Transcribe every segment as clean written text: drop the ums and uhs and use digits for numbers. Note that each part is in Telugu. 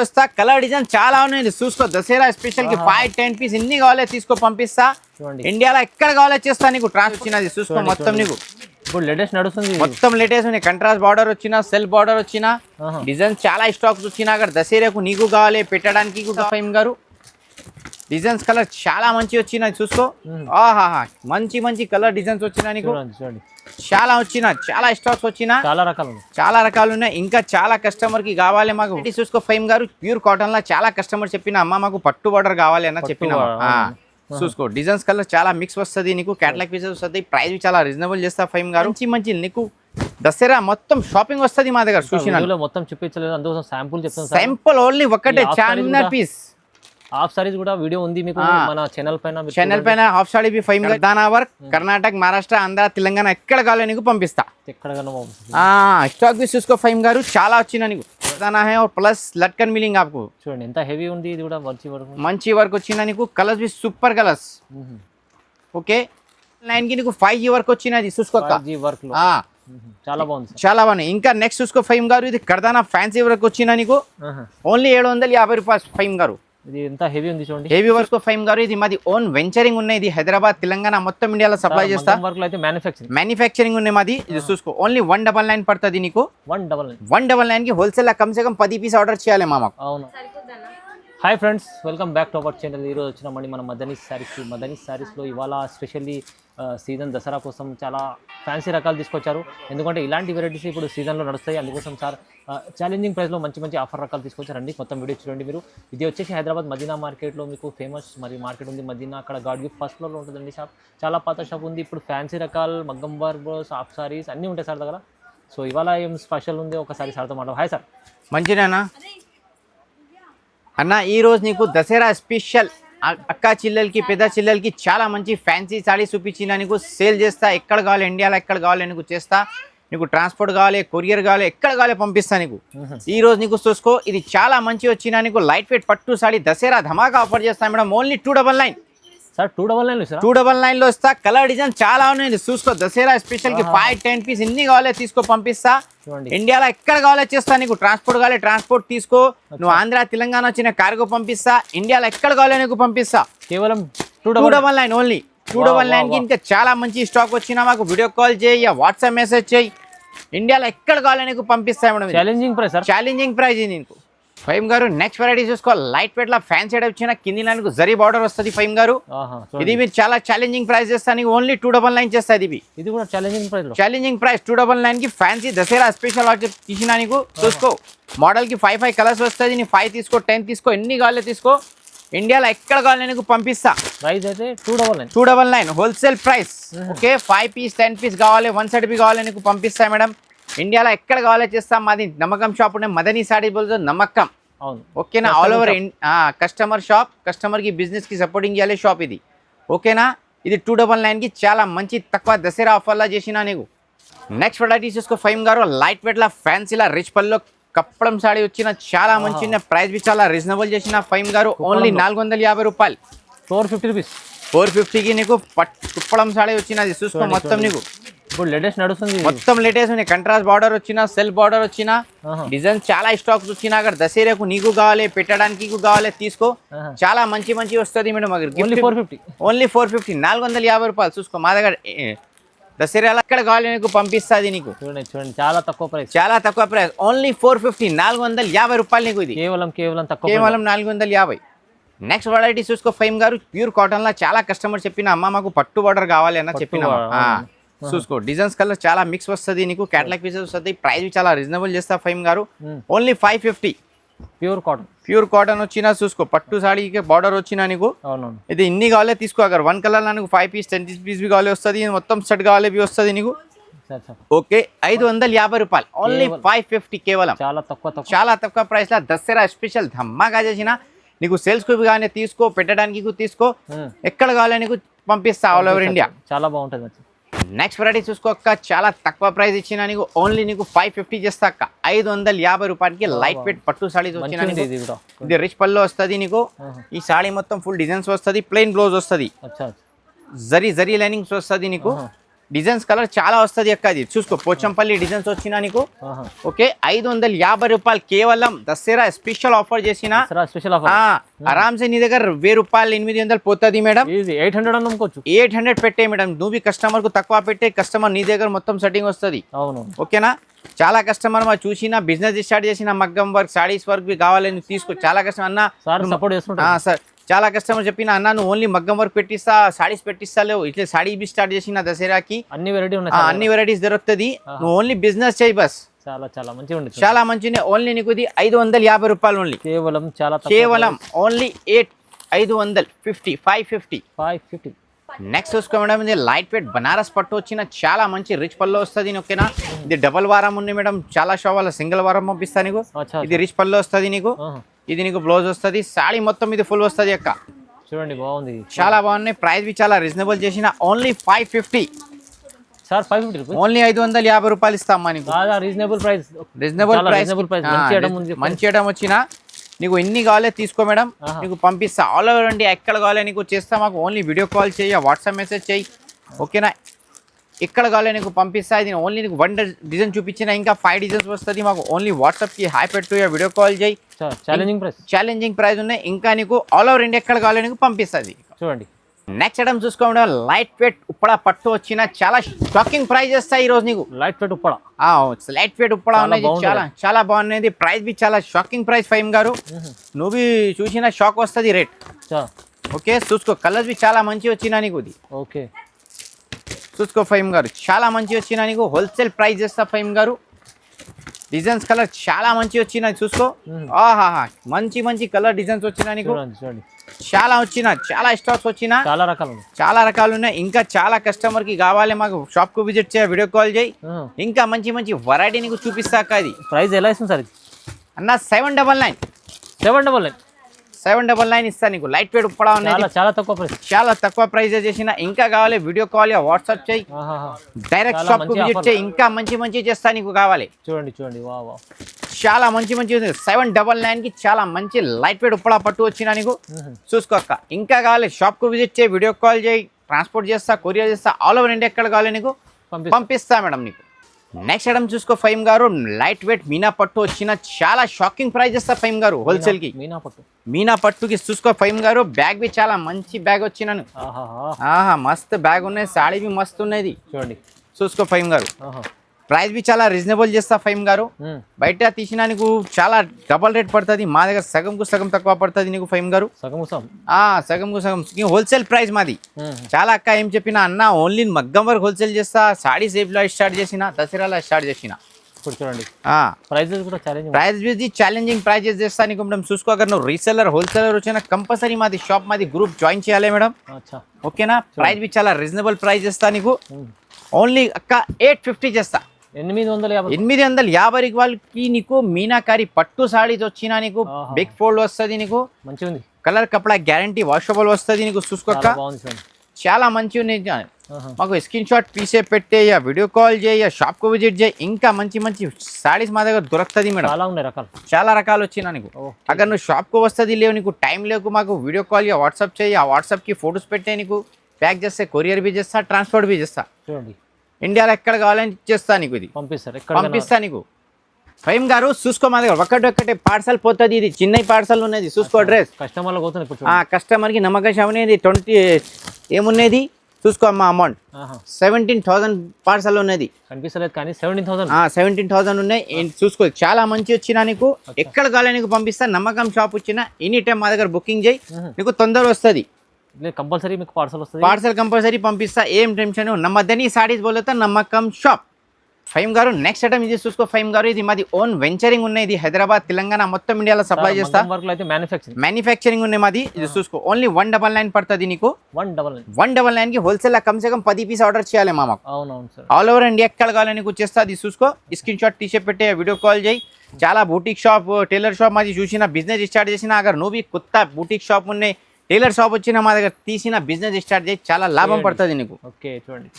వస్తా కలర్ డిజైన్ చాలా ఉన్నాయి చూసుకో దసరా స్పెషల్ కి 5-10 పీస్ ఎన్ని కావాలో తీసుకో పంపిస్తా ఇండియాలో ఎక్కడ కావాలో చేస్తా నీకు ట్రాన్స్ఫర్ అది చూసుకో మొత్తం నీకు ఇప్పుడు లేటెస్ట్ నడుస్తుంది మొత్తం లేటెస్ట్ ఉన్నాయి కంట్రాస్ట్ బార్డర్ వచ్చినా సెల్ఫ్ బార్డర్ వచ్చినా డిజైన్స్ చాలా స్టాక్స్ వచ్చినా అక్కడ దసరాకు నీకు కావాలి పెట్టడానికి ఫైమ్ గారు డిజైన్స్ కలర్ చాలా మంచి వచ్చినాయి చూసుకో ఆహాహా మంచి మంచి కలర్ డిజైన్స్ వచ్చినా నీకు చాలా వచ్చినా చాలా స్టాక్స్ వచ్చినా చాలా రకాలు ఉన్నాయి ఇంకా చాలా కస్టమర్ కి కావాలి మాకు చూసుకో ఫైమ్ గారు ప్యూర్ కాటన్ లా చాలా కస్టమర్ చెప్పిన అమ్మ మాకు పట్టు బార్డర్ కావాలి అన్న చెప్పిన చూసుకో డిజైన్స్ కలర్ చాలా మిక్స్ వస్తుంది నీకు క్యాటలాగ్ పీసెస్ వస్తుంది ప్రైస్ చాలా రీజనబుల్ చేస్తా ఫైమ్ గారు మంచి మంచి నీకు దసరా మొత్తం షాపింగ్ వస్తుంది మా దగ్గర చూసిన మొత్తం చూపించలేదు అందుకోసం శాంపుల్ చెప్తాను శాంపుల్ ఓన్లీ ఒకటే చార్మినార్ పీస్ హాఫ్ సారీస్ కూడా వీడియో ఉంది మీకు మన ఛానల్ పైన హాఫ్ సారీ బి ఫైమ్ దానావర్ కర్ణాటక మహారాష్ట్ర ఆంధ్ర తెలంగాణ ఎక్కడ కావాలో నీకు పంపిస్తా స్టాక్ भी చూసుకో ఫైమ్ గారు చాలా వచ్చినా నీకు दाना है और प्लस लटकन मिलेंगे आपको చూడండి ఎంత హెవీ ఉంది ఇది కూడా మంచి వర్క్ వచ్చినా నీకు కలర్స్ भी సూపర్ కలర్స్ ఓకే లైన్ కి నీకు 5G వర్క్ వచ్చినది చూసుకో 5G వర్క్ లో చాలా బాగుంది చాలా బాగుంది ఇంకా నెక్స్ట్ చూసుకో ఫైమ్ గారు ఇది కర్దానా ఫ్యాన్సీ వర్క్ వచ్చినా నీకు ఓన్లీ 750 రూపాయలు ఫైమ్ గారు ఇది ఎంత హెవీ ఉంది చూడండి హెవీ వర్క్ ఫైమ్ గారు ఇది మాది ఓన్ వెంచరింగ్ ఉన్నాయి ఇది హైదరాబాద్ తెలంగాణ మొత్తం ఇండియాలో సప్లై చేస్తా మ్యానుఫ్యాక్చరింగ్ ఉన్నాయి మాది ఇది చూసుకో ఓన్లీ 199 పడుతుంది నీకు 199 కి హోల్సేల్ కమ్ సే కమ్ 10 పీస్ ఆర్డర్ చేయాలి మామకు అవును hi friends welcome back to our channel ఈరోజు వచ్చినామండి మన మదనీ శారీస్లో ఇవాళ స్పెషల్లీ సీజన్ దసరా కోసం చాలా ఫ్యాన్సీ రకాలు తీసుకొచ్చారు ఎందుకంటే ఇలాంటి వెరైటీస్ ఇప్పుడు సీజన్లో నడుస్తాయి అందుకోసం సార్ ఛాలెంజింగ్ ప్రైస్లో మంచి మంచి ఆఫర్ రకాలు తీసుకొచ్చారండి మొత్తం వీడియో చూడండి మీరు ఇది వచ్చేసి హైదరాబాద్ మదీనా మార్కెట్లో మీకు ఫేమస్ మరి మార్కెట్ ఉంది మదీనా అక్కడ గాడ్ గిఫ్ట్ ఫస్ట్ ఫ్లోర్లో ఉంటుందండి షాప్ చాలా పాత షాప్ ఉంది ఇప్పుడు ఫ్యాన్సీ రకాలు మగ్గం వర్క్ హాఫ్ సారీస్ అన్నీ ఉంటాయి సార్ దగ్గర సో ఇవాళ ఏం స్పెషల్ ఉంది ఒకసారి సార్తో మాట్లాడు హాయ్ సార్ మంచిదేనా అన్న ఈరోజు నీకు దసరా స్పెషల్ అక్క చిల్లలకి పెద్ద చిల్లలకి చాలా మంచి ఫ్యాన్సీ సారీ చూపించిన నీకు సేల్ చేస్తా ఎక్కడ కావాలి ఇండియాలో ఎక్కడ కావాలి నీకు చేస్తా నీకు ట్రాన్స్పోర్ట్ కావాలి కొరియర్ కావాలి ఎక్కడ కావాలి పంపిస్తా నీకు ఈ రోజు నీకు చూసుకో ఇది చాలా మంచి వచ్చిన నీకు లైట్ వెయిట్ పట్టు సారీ దసరా ధమాకా ఆఫర్ చేస్తా మేడం ఓన్లీ 299 సార్ 299 లో వస్తా కలర్ డిజైన్ చాలా ఉన్నాయి చూసుకో దసరా స్పెషల్ కి 5-10 పీస్ ఎన్ని కావాలో తీసుకో పంపిస్తా ఇండియాలో ఎక్కడ కావాలో చేస్తా నీకు ట్రాన్స్పోర్ట్ కావాలి ట్రాన్స్పోర్ట్ తీసుకో నువ్వు ఆంధ్ర తెలంగాణ వచ్చిన కార్గో పంపిస్తా ఇండియాలో ఎక్కడ కావాలో నీకు పంపిస్తా కేవలం 299 ఓన్లీ 299 కి ఇంకా చాలా మంచి స్టాక్ వచ్చినా మాకు వీడియో కాల్ చేయి వాట్సాప్ మెసేజ్ చేయి ఇండియాలో ఎక్కడ కావాలో నీకు పంపిస్తా మేడం ఛాలెంజింగ్ ప్రైస్ నీకు ఫైమ్ గారు నెక్స్ట్ వెరైటీ చూసుకో లైట్ వెయిట్ లా ఫ్యాన్సీ వచ్చిన కింది నాకు జరీ బార్డర్ వస్తుంది ఫైమ్ గారు ఇది మీరు చాలా ఛాలెంజింగ్ ప్రైస్ చేస్తాను ఓన్లీ 299 చేస్తా ఇది కూడా ఛాలెంజింగ్ ప్రైస్ 299 కి ఫ్యాన్సీ దసరా స్పెషల్ వాటి తీసిన నీకు చూసుకో మోడల్ కి 5 కలర్స్ వస్తుంది నీ 5 తీసుకో 10 తీసుకో ఎన్ని కావాలో తీసుకో ఇండియాలో ఎక్కడ కావాలి నీకు పంపిస్తా ప్రైస్ అయితే 299 wholesale price okay 5 piece 10 piece కావాలి 1 సెట్ పీ కావాలి నీకు పంపిస్తా మేడం ఇండియాలో ఎక్కడ కావాలో చేస్తాం మాది నమ్మకం షాప్ ఉండే మదనీ సారీ బోల్తో నమ్మకం ఓకేనా all over customer shop customer కి బిజినెస్ కి సపోర్టింగ్ చేయాలి షాప్ ఇది ఓకేనా ఇది 299 కి చాలా మంచి తక్కువ దసరా ఆఫర్లా చేసినా నీకు నెక్స్ట్ వెరైటీ చూసుకో ఫైమ్ గారు లైట్ వెయిట్ లా ఫ్యాన్సీలా రిచ్ పల్లో కప్పడం సారీ వచ్చిన చాలా మంచి ప్రైస్ బి చాలా రీజనబుల్ చేసిన ఫైమ్ గారు ఓన్లీ 450 రూపాయలు 450 రూపీస్ 450 కి నీకు కుప్పడం సారీ వచ్చినది చూసుకో మొత్తం నీకు ఇప్పుడు లేటెస్ట్ నడుస్తుంది మొత్తం లేటెస్ట్ ఉన్నాయి కంట్రాస్ట్ బార్డర్ వచ్చినా సెల్ఫ్ బార్డర్ వచ్చినా డిజైన్ చాలా స్టాక్స్ వచ్చినా అక్కడ దసరాకు నీకు కావాలి పెట్టడానికి కావాలి తీసుకో చాలా మంచి మంచి వస్తుంది మేడం ఓన్లీ 450 450 రూపాయలు చూసుకో మా దగ్గర దసరాలో ఎక్కడ కావాలి నీకు పంపిస్తుంది నీకు చూడండి చాలా తక్కువ ప్రైస్ ఓన్లీ 450 450 రూపాయలు నీకు ఇది కేవలం 450 నెక్స్ట్ వెరైటీ చూసుకో ఫైమ్ గారు ప్యూర్ కాటన్ లా చాలా కస్టమర్ చెప్పిన అమ్మ మాకు పట్టు బార్డర్ కావాలి అన్న చెప్పిన చూసుకో డిజైన్స్ కలర్ చాలా మిక్స్ వస్తుంది నీకు క్యాటలాగ్ పీసెస్ వస్తుంది ప్రైస్ చాలా రీజనబుల్ చేస్తా ఫైమ్ గారు ఓన్లీ 550 ప్యూర్ కాటన్ వచ్చినా చూసుకో పట్టు సాడీకి బార్డర్ వచ్చినా నీకు ఇది ఇన్ని కావాలే తీసుకో అగర్ 1 కలర్ నీకు 5 పీస్ 10 పీస్ బి కావాలి వస్తుంది మొత్తం సెట్ కావాలి బి వస్తుంది నీకు ఓకే 550 రూపాయలు ఓన్లీ 550 కేవలం చాలా తక్కువ ప్రైస్ లా దసరా స్పెషల్ ధమ్మాగా చేసిన నీకు సేల్స్ కు కానీ తీసుకో పెట్టడానికి తీసుకో ఎక్కడ కావాలి నీకు పంపిస్తా ఆల్ ఓవర్ ఇండియా చాలా బాగుంటుంది నెక్స్ట్ వెరైటీ చూసుకోక చాలా తక్కువ ప్రైస్ ఇచ్చిన నీకు ఓన్లీ నీకు 550 చేస్తా 550 రూపాయలకి లైట్ వెయిట్ పట్టు సారీస్ వచ్చిన ఇది రిచ్ పల్లో వస్తుంది నీకు ఈ సారీ మొత్తం ఫుల్ డిజైన్స్ వస్తుంది ప్లెయిన్ బ్లౌజ్ వస్తుంది జరీ లైనింగ్స్ వస్తుంది నీకు డిజైన్స్ కలర్ చాలా వస్తుంది అక్క. అది చూసుకో పోచంపల్లి డిజైన్స్ వచ్చినా నీకు. ఆహా. ఓకే 550 రూపాయలు కేవలం దసరా స్పెషల్ ఆఫర్ చేసిన. Special offer. ఆరామ్సే నీ దగ్గర 1000 రూపాయలు 800 పోతుంది మేడం. ఈజీ 800 అమ్ముకోవచ్చు. 800 పెట్టే మేడం. నువ్వు కస్టమర్ కు తక్కువ పెట్టే, కస్టమర్ నీ దగ్గర మొత్తం సెట్టింగ్ వస్తుంది. అవును. ఓకేనా. చాలా కస్టమర్ మా చూసిన బిజినెస్ స్టార్ట్ చేసిన మగ్గం వర్క్ సారీస్ వర్క్ కావాలని తీసుకో. చాలా కస్టమర్ అన్న సార్ సపోర్ట్ చేస్తుంటా. సార్ చాలా కస్టమర్ చెప్పిన అన్న నువ్వు ఓన్లీ మగ్గం వర్క్ పెట్టిస్తా సారీస్ పెట్టిస్తా లేవు, ఇట్లా సారీ బి స్టార్ట్ చేసిన దసరాకి. అన్ని వెరైటీ ఉన్నాయి. అన్ని వెరైటీస్ దొరుకుతుంది. నువ్వు ఓన్లీ బిజినెస్ చేయి బస్. చాలా చాలా మంచిగా ఉంది. చాలా మంచిగా. ఓన్లీ నీకు ఇది 550 రూపాయలు ఓన్లీ. కేవలం చాలా కేవలం ఓన్లీ 550. నెక్స్ట్ చూసుకో మేడం, ఇది లైట్ వెయిట్ బనారస్ పట్టు వచ్చిన చాలా మంచి రిచ్ పల్లో వస్తుంది. ఓకేనా. ఇది డబల్ వారం ఉంది మేడం. చాలా షావాల సింగిల్ వారం పంపిస్తా నీకు. ఇది రిచ్ పల్లో వస్తుంది నీకు. ఇది నీకు బ్లౌజ్ వస్తుంది. సాడీ మొత్తం ఇది ఫుల్ వస్తుంది అక్క. చూడండి బాగుంది, చాలా బాగున్నాయి. ప్రైస్ బి చాలా రీజనబుల్ చేసిన. Only 550 sir. 550 రూపీస్. ఓన్లీ 550 రూపాయలు ఇస్తామ్మా నీకు. Reasonable price. Reasonable price. మంచి ఐటమ్ వచ్చిన నీకు ఎన్ని కావాలో తీసుకో మేడం. నీకు పంపిస్తా ఆల్ ఓవర్ అండి. ఎక్కడ కావాలో నీకు చేస్తా. మాకు ఓన్లీ వీడియో కాల్ చేయి, వాట్సాప్ మెసేజ్ చేయి. ఓకేనా. ఎక్కడ కావాలో నీకు పంపిస్తా. ఇది ఓన్లీ నీకు 1 డిజైన్ చూపించిన, ఇంకా 5 డిజైన్స్ వస్తుంది. మాకు ఓన్లీ వాట్సాప్కి హాయ్ పెట్టు, వీడియో కాల్ చేయి. ఛాలెంజింగ్ ప్రైస్ ఉన్నాయి. ఇంకా నీకు ఆల్ ఓవర్ ఇండియా ఎక్కడ కావాలో నీకు పంపిస్తుంది. చూడండి నెక్స్ట్ ఐటమ్ చూసుకోండి, లైట్ వెయిట్ ఉప్పడ పట్టు వచ్చిన చాలా షాకింగ్ ప్రైస్ చేస్తాయి ఈ రోజు నీకు. Light weight Uppada. Light weight Uppada అనేది చాలా చాలా బాగున్నది. ప్రైస్ బి చాలా షాకింగ్ ప్రైస్. ఫైమ్ గారు నువ్వు చూసిన షాక్ వస్తుంది రేట్. ఓకే చూసుకో. కలర్స్ బి చాలా మంచి వచ్చినా నీకు. ఇది ఓకే చూసుకో ఫైమ్ గారు, చాలా మంచి వచ్చినా నీకు. హోల్సేల్ ప్రైస్ చేస్తా ఫైమ్ గారు. డిజైన్స్ కలర్ చాలా మంచి వచ్చినాయి చూసుకో. ఆహా మంచి మంచి కలర్ డిజైన్స్ వచ్చినా నీకు. చాలా వచ్చిన, చాలా స్టాక్స్ వచ్చినా, చాలా రకాలు ఉన్నాయి. ఇంకా చాలా కస్టమర్ కి కావాలి మాకు షాప్ కు విజిట్ చేయ, వీడియో కాల్ చేయి. ఇంకా మంచి మంచి వెరైటీ నీకు చూపిస్తాక. అది ప్రైస్ ఎలా ఇస్తుంది సార్ అన్న? 799 ఇస్తా నీకు. లైట్ వెయిట్ ఉప్పడా ఉన్నాయి. చాలా తక్కువ ప్రైస్ చేసిన. ఇంకా కావాలి వీడియో కాల్ వాట్సాప్ చేయి, డైరెక్ట్ షాప్ కు విజిట్ చేయి. ఇంకా మంచి మంచి చేస్తా నీకు కావాలి. చూడండి చాలా మంచి 799 కి చాలా మంచి లైట్ వెయిట్ ఉప్పడా పట్టు వచ్చినా నీకు. చూసుకోక్క. ఇంకా కావాలి షాప్ కు విజిట్ చేయి, వీడియో కాల్ చేయి. ట్రాన్స్పోర్ట్ చేస్తా, కొరియర్ చేస్తా. ఆల్ ఓవర్ ఇండియా ఎక్కడ కావాలి నీకు పంపిస్తా మేడం నీకు. నెక్స్ట్ ఐటమ్ చూసుకో ఫైమ్ గారు, లైట్ వెయిట్ మీనా పట్టు వచ్చిన చాలా షాకింగ్ ప్రైస్ చేస్తా ఫైమ్ గారు. హోల్సేల్ కి మీనా పట్టుకి చూసుకో ఫైమ్ గారు. బ్యాగ్ బి చాలా మంచి బ్యాగ్ వచ్చినాను. మస్త్ బ్యాగ్ ఉన్నాయి. సాడీ బి మస్తు ఉన్నది. చూడండి చూసుకో ఫైమ్ గారు. ప్రైస్ బి చాలా రీజనబుల్ చేస్తా ఫైమ్ గారు. బయట తీసినా నీకు చాలా డబల్ రేట్ పడుతుంది. మా దగ్గర సగంకు సగం తక్కువ పడుతుంది నీకు ఫైమ్ గారు. సగంకు సగం హోల్సేల్ ప్రైస్ మాది. చాలా అక్క ఏం చెప్పినా అన్న ఓన్లీ మగ్గం వరకు హోల్సేల్ చేస్తా. సాడీ సేఫ్లో స్టార్ట్ చేసిన, దసరాలో స్టార్ట్ చేసిన. చూడండి ప్రైస్ ఛాలెంజింగ్ ప్రైజెస్ చేస్తా నీకు మేడం. చూసుకో. అక్కడ నువ్వు రీసెల్లర్ హోల్సేలర్ వచ్చినా కంపల్సరీ మాది షాప్ మాది గ్రూప్ జాయిన్ చేయాలి మేడం. ఓకేనా. ప్రైస్ బి చాలా రీజనబుల్ ప్రైస్ చేస్తా నీకు. ఓన్లీ అక్క 850 చేస్తా. 850 వాళ్ళకి నీకు మీనాకారి పట్టు సాడీస్ వచ్చినా నీకు. బిగ్ ఫోల్డ్ వస్తుంది నీకు. మంచిగా ఉంది. కలర్ కపడా గ్యారంటీ వాషబుల్ వస్తుంది నీకు. చూసుకోక. చాలా మంచి ఉన్నాయి. మాకు స్క్రీన్ షాట్ తీసే పెట్టే, వీడియో కాల్ చేయ, షాప్ కు విజిట్ చేయి. ఇంకా మంచి మంచి సాడీస్ మా దగ్గర దొరుకుతుంది మేడం. చాలా రకాలు వచ్చినా నీకు. అక్కడ నువ్వు షాప్ కు వస్తుంది లేవు నీకు టైం లేకు, మాకు వీడియో కాల్ వాట్సాప్ చేయి. ఆ వాట్సాప్ కి ఫొటోస్ పెట్టే నీకు ప్యాక్ చేస్తే కొరియర్ బి చేస్తా, ట్రాన్స్పోర్ట్ బి చేస్తా. ఇండియాలో ఎక్కడ కావాలని చేస్తా నీకు. ఇది పంపిస్తా నీకు. ఫైమ్ గారు చూసుకో. మా దగ్గర ఒకటే పార్సల్ పోతుంది. ఇది చిన్న పార్సల్ ఉన్నది. చూసుకో. అడ్రస్ కస్టమర్ కి నమ్మకం అనేది 20 ఏమున్నది చూసుకో అమ్మా. అమౌంట్ 17,000 పార్సల్ ఉన్నది. 17,000 ఉన్నాయి. చూసుకో. చాలా మంచి వచ్చినా నీకు. ఎక్కడ కావాలని నీకు పంపిస్తా. నమ్మకం షాప్ వచ్చినా ఎనీ టైం మా దగ్గర బుకింగ్ చేయి, నీకు తొందర వస్తుంది. కంపల్సరీ మీకు పార్సల్ కంపల్సరీ పంపిస్తా. ఏం టెన్షన్. నమ్మద్దని సాడీస్ బోల్తా నమ్మకం షాప్. ఫైమ్ గారు నెక్స్ట్ ఐటమ్ ఇది చూసుకో ఫైమ్ గారు. ఇది మాది ఓన్ వెంచరింగ్ ఉన్నాయి. ఇది హైదరాబాద్, తెలంగాణ మొత్తం ఇండియాలో సప్లై చేస్తా. మ్యానుఫ్యాక్చరింగ్ ఉన్నాయి మాది. ఇది చూసుకో. ఓన్లీ 199 పడుతుంది నీకు. 199 కి హోల్సేల్ కమ్సే కమ్ 10 పీస్ ఆర్డర్ చేయాలి మామకు. ఆల్ ఓవర్ ఇండియా ఎక్కడ కావాలని నీకు చేస్తా. అది చూసుకో. స్క్రీన్ షాట్ తీసే పెట్టే, వీడియో కాల్ చేయి. చాలా బూటిక్ షాప్, టైలర్ షాప్ మాది చూసిన బిజినెస్ స్టార్ట్ చేసిన. అగర్ నువ్వు కొత్త బూటిక్ షాప్ ఉన్నాయి, టైలర్ షాప్ వచ్చిన మా దగ్గర తీసిన బిజినెస్ స్టార్ట్ చేసి చాలా లాభం పడుతుంది నీకు. చూడండి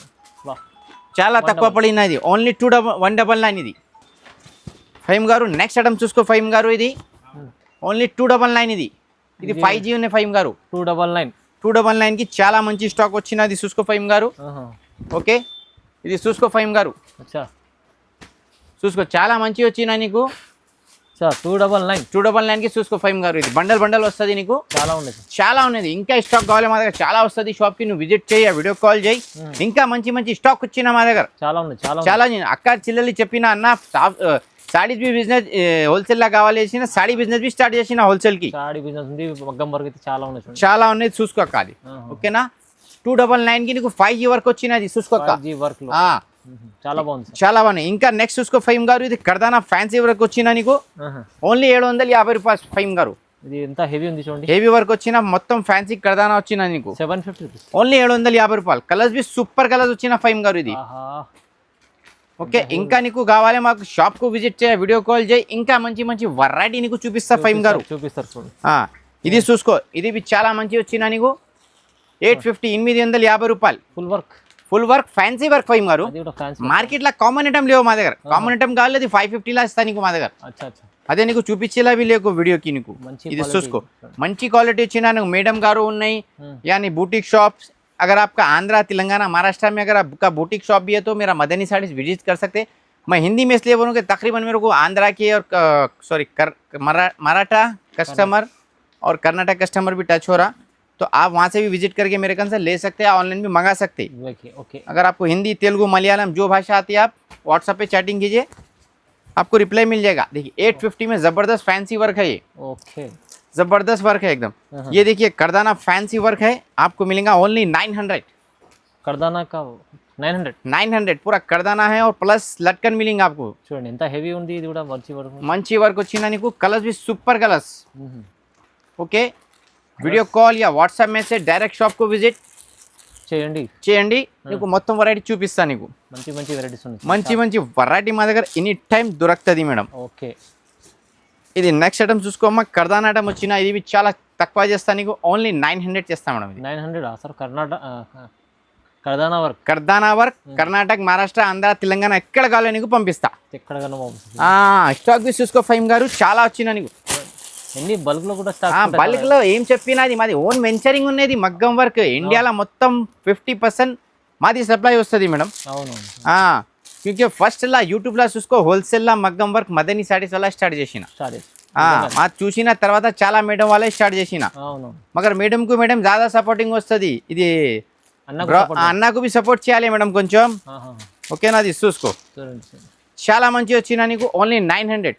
చాలా తక్కువ పడినది. ఓన్లీ 199 ఇది ఫైమ్ గారు. నెక్స్ట్ ఐటమ్ చూసుకో ఫైమ్ గారు. ఇది ఓన్లీ 299 ఇది. ఇది 5G ఉన్నాయి ఫైమ్ గారు. 299 కి చాలా మంచి స్టాక్ వచ్చినది. చూసుకో ఫైమ్ గారు. ఓకే ఇది చూసుకో ఫైమ్ గారు, అచ్చా చూసుకో చాలా మంచి వచ్చినా నీకు. అచ్చా 299. 299కి చూసుకో ఫైమ్ గారు. ఇది బండల్ వస్తుంది నీకు, చాలా ఉన్నాయి సార్. చాలా ఉన్నది. ఇంకా స్టాక్ కావాలి మా దగ్గర, చాలా వస్తుంది. షాప్కి నువ్వు విజిట్ చేయి, వీడియో కాల్ చేయి. ఇంకా మంచి స్టాక్ వచ్చిన మా దగ్గర చాలా ఉన్నాయి, చాలా. అక్క చెల్లెలు చెప్పిన అన్న సాడీస్ బి బిజినెస్ హోల్సేల్ లా కావాలి చేసిన, సాడీ బిజినెస్ బి స్టార్ట్ చేసిన హోల్సేల్ కి. సాడీ బిజినెస్ ఉంది, మగ్గం వర్క్ అయితే చాలా ఉన్నాయి, చాలా ఉన్నాయి. చూసుకో అక్క అది, ఓకేనా. 299కి నీకు 5G వర్క్ వచ్చినది, చూసుకో అక్క. వర్క్ చాలా బాగుంది, చాలా బాగున్నాయి. ఇంకా నెక్స్ట్ చూసుకో ఫైమ్ గారు, ఇది కర్దానా ఫ్యాన్సీ వర్క్ వచ్చిన నీకు ఓన్లీ 750 రూపాయలు ఫైమ్ గారు. ఇది ఎంత హెవీ ఉంది చూడండి, హెవీ వర్క్ వచ్చిన మొత్తం ఫ్యాన్సీ కర్దానా వచ్చిన నీకు 750 రూపీస్, ఓన్లీ 750 రూపాయలు. కలర్స్ బి సూపర్ కలర్స్ వచ్చిన ఫైమ్ గారు ఇది, ఓకే. ఇంకా నీకు కావాలి మాకు షాప్ కు విజిట్ చేయ, వీడియో కాల్ చేయి. ఇంకా మంచి వెరైటీ నీకు చూపిస్తా ఫైమ్ గారు, చూపిస్తారు చూడండి. ఇది చూసుకో, ఇది చాలా మంచి వచ్చిన నీకు 850, 850 రూపాయలు. ఫుల్ వర్క్ ఫ్యాన్సీ వర్క్ ఫైమ్ గారు. మార్కెట్ లో కామన్ ఐటమ్ లేవు మా దగ్గర, కామన్ ఐటమ్ కావాలి 550 లా ఇస్తా నీకు మా దగ్గర. అదే నీకు చూపించేలా లేకు వీడియోకి నీకు. ఇది చూసుకో మంచి క్వాలిటీ వచ్చిన నీకు మేడం గారు ఉన్నాయి. यानी बुटीक शॉप्स, अगर आपका आंध्रा तेलंगाना महाराष्ट्र में अगर आपका बुटीक शॉप भी है तो मेरा मदनी साड़ीज विजिट कर सकते हैं. मैं हिंदी में इसलिए बोलूँ कि तकरीबन मेरे को आंध्रा के और मराठा कस्टमर और कर्नाटक कस्टमर भी टच हो रहा, तो आप वहाँ से भी विजिट करके मेरे कन से ले सकते हैं, ऑनलाइन भी मंगा सकते हैं. ओके. अगर आपको हिंदी तेलुगु मलयालम जो भाषा आती है आप व्हाट्सएप पे चैटिंग कीजिए, आपको रिप्लाई मिल जाएगा. देखिए 850 में ज़बरदस्त फैंसी वर्क है ये, ओके, जबरदस्त वर्क है एकदम. ये देखिए करदाना फैंसी वर्क है, आपको मिलेगा ओनली 900. करदाना का 900 पूरा करदाना है और प्लस लटकन मिलेंगे आपको. చూడండి ఎంత హెవీ ఉంది, ఇది కూడా మంచి వర్క్ వచ్చిందా నీకు. కలర్స్ भी super colours, okay. Video call या వాట్సాప్ में से डायरेक्ट షాప్ को विजिट చేయండి. నీకు మొత్తం వెరైటీ చూపిస్తా నీకు. మంచి వెరైటీస్ ఉన్నాయి, మంచి వెరైటీ మా దగ్గర ఎనీ టైం దొరుకుతుంది మేడం. ఓకే. ఇది నెక్స్ట్ ఐటమ్ చూసుకోమ్మా, కర్దానా ఐటమ్ వచ్చిన, ఇది చాలా తక్కువ చేస్తా నీకు, ఓన్లీ 900 చేస్తా మేడం. 900 సార్. కర్దానా వర్క్ కర్ణాటక, మహారాష్ట్ర, ఆంధ్ర, తెలంగాణ ఎక్కడ కావాలో నీకు పంపిస్తా. స్టాక్ బి చూసుకో ఫైమ్ గారు, చాలా వచ్చిన నీకు. ఎన్ని బల్క్ లో కూడా బల్క్ లో ఏం చెప్పినా అది మాది ఓన్ వెంచరింగ్ ఉన్నది. మగ్గం వర్క్ ఇండియాలో మొత్తం 50% మాది సప్లై వస్తుంది మేడం. అవును, क्योंकि फर्स्ट ला यूट्यूब ला చూసుకో హోల్సేల్ లా మగ్గం వర్క్ మదనీ సారీస్ వల్ల స్టార్ట్ చేసిన. మా చూసిన తర్వాత చాలా మేడం వాళ్ళే స్టార్ట్ చేసిన. మగర్ మేడం కు మేడం ज़्यादा సపోర్టింగ్ వస్తుంది. ఇది అన్నకు भी సపోర్ట్ చేయాలి మేడం కొంచెం, ఓకేనా. అది చూసుకో చాలా మంచి వచ్చిన నీకు, ఓన్లీ 900,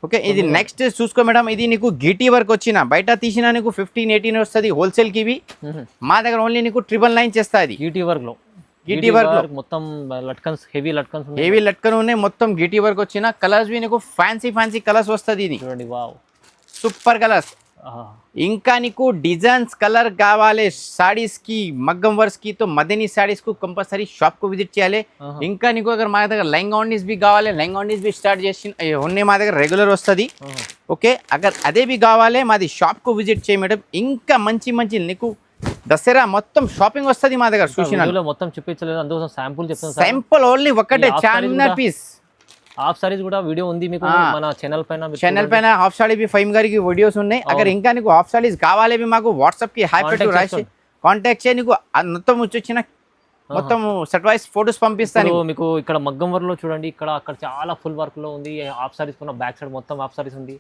ఓకే. ఇది నెక్స్ట్ చూసుకో మేడం, ఇది నీకు గిటీ వర్క్ వచ్చిన, బయట తీసిన నీకు 15-18 వస్తుంది హోల్సేల్ కి. మా దగ్గర ఓన్లీ నీకు 999 చేస్తా. అది గిటీ వర్క్ లో మొత్తం లట్కన్స్, హెవీ లట్కన్ ఉన్నాయి, మొత్తం గిటీ వర్క్ వచ్చిన. కలర్స్ भी నీకు ఫ్యాన్సీ కలర్స్ వస్తుంది. ఇది చూడండి, వావ్ సూపర్ కలర్స్. ఇంకా నీకు డిజైన్స్ కలర్ కావాలి సాడీస్ కి, మగ్గం వర్క్స్ కి, तो మదనీ సాడీస్ కు కంపల్సరీ షాప్ కు విజిట్ చేయాలి. ఇంకా నీకు అగర్ మా దగ్గర లెహంగాస్ भी కావాలి, లెహంగాస్ भी స్టార్ట్ చేసి ఉన్నాయి మా దగ్గర, రెగ్యులర్ వస్తుంది, ఓకే. అగర్ అదే भी కావాలి మాది షాప్ కు విజిట్ చేయి మేడం. ఇంకా మంచి నీకు దసరా మొత్తం షాపింగ్ వస్తుంది మా దగ్గర. చూసిన మొత్తం చూపించలేదు, అందుకోసం శాంపుల్ చెప్తాను. శాంపుల్ ఓన్లీ ఒకటే, చార్మినార్ పీస్ హాఫ్ సారీస్ కూడా వీడియో ఉంది మీకు మన ఛానల్ పైన. హాఫ్ సారీ भी ఫైమ్ గారికి వీడియోస్ ఉన్నాయి. అగర్ ఇంకా నీకు హాఫ్ సారీస్ కావాలి మాకు వాట్సాప్ కి హాయ్ పెట్టు, రాసి కాంటాక్ట్ చేయి. నీకు మొత్తం వచ్చిన మొత్తం సెట్ వైస్ ఫోటోస్ పంపిస్తాను మీకు. ఇక్కడ మగ్గం వర్క్ లో చూడండి, అక్కడ చాలా ఫుల్ వర్క్ లో ఉంది. హాఫ్ సారీస్ కొన్న బ్యాక్ సైడ్ మొత్తం హాఫ్ సారీస్ ఉంది,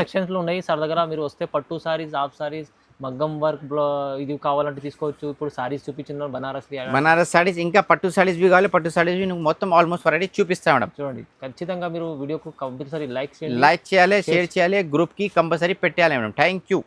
సెక్షన్స్ లో ఉన్నాయి. సార్ దగ్గర మీరు వస్తే పట్టు సారీస్, హాఫ్ సారీస్, మగ్గం వర్క్ ఇది కావాలంటే తీసుకోవచ్చు. ఇప్పుడు సారీస్ చూపించిన బనారస్ సారీస్, ఇంకా పట్టు సారీస్ भी కావాలి. పట్టు సారీస్ మొత్తం ఆల్మోస్ట్ వెరైటీ చూపిస్తా మేడం. చూడండి, ఖచ్చితంగా మీరు వీడియోకు కంపల్సరీ లైక్ చేయాలి, షేర్ చేయాలి, గ్రూప్ కి కంపల్సరీ పెట్టాలి మేడం. Thank you.